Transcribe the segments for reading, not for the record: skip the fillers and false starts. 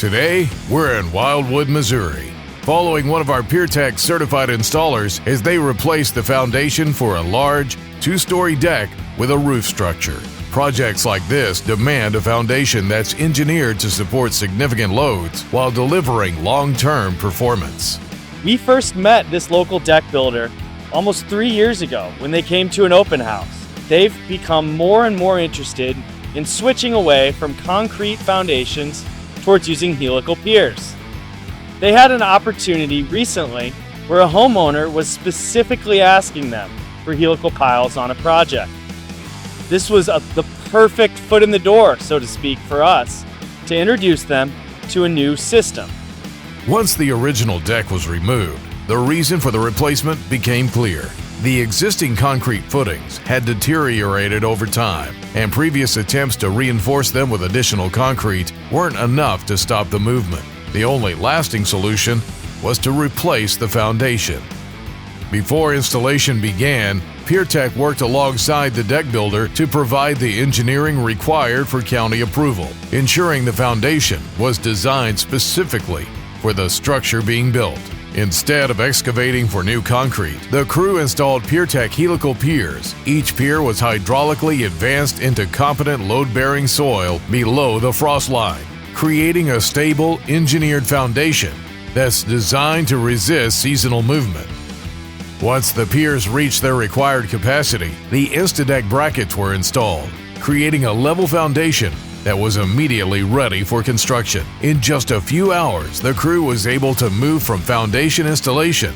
Today, we're in Wildwood, Missouri, following one of our PierTech certified installers as they replace the foundation for a large, two-story deck with a roof structure. Projects like this demand a foundation that's engineered to support significant loads while delivering long-term performance. We first met this local deck builder almost 3 years ago when they came to an open house. They've become more and more interested in switching away from concrete foundations towards using helical piers. They had an opportunity recently where a homeowner was specifically asking them for helical piles on a project. This was the perfect foot in the door, so to speak, for us to introduce them to a new system. Once the original deck was removed, the reason for the replacement became clear. The existing concrete footings had deteriorated over time, and previous attempts to reinforce them with additional concrete weren't enough to stop the movement. The only lasting solution was to replace the foundation. Before installation began, PierTech worked alongside the deck builder to provide the engineering required for county approval, ensuring the foundation was designed specifically for the structure being built. Instead of excavating for new concrete, the crew installed PierTech Helical Piers. Each pier was hydraulically advanced into competent load-bearing soil below the frost line, creating a stable, engineered foundation that's designed to resist seasonal movement. Once the piers reached their required capacity, the InstaDeck brackets were installed, creating a level foundation that was immediately ready for construction. In just a few hours, the crew was able to move from foundation installation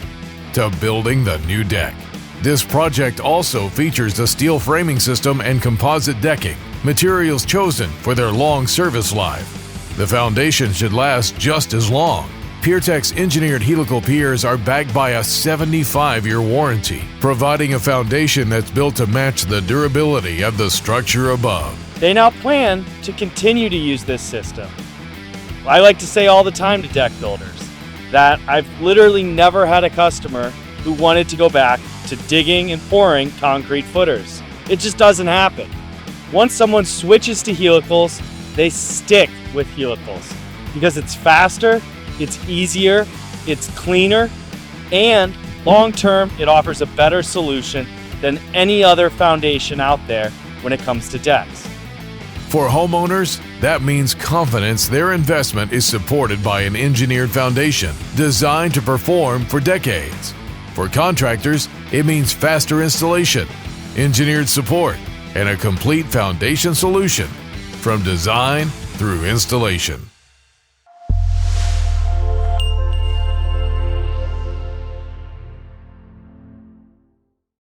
to building the new deck. This project also features the steel framing system and composite decking, materials chosen for their long service life. The foundation should last just as long. PierTech's engineered helical piers are backed by a 75-year warranty, providing a foundation that's built to match the durability of the structure above. They now plan to continue to use this system. I like to say all the time to deck builders that I've literally never had a customer who wanted to go back to digging and pouring concrete footers. It just doesn't happen. Once someone switches to helicals, they stick with helicals because it's faster, it's easier, it's cleaner, and long-term, it offers a better solution than any other foundation out there when it comes to decks. For homeowners, that means confidence their investment is supported by an engineered foundation designed to perform for decades. For contractors, it means faster installation, engineered support, and a complete foundation solution from design through installation.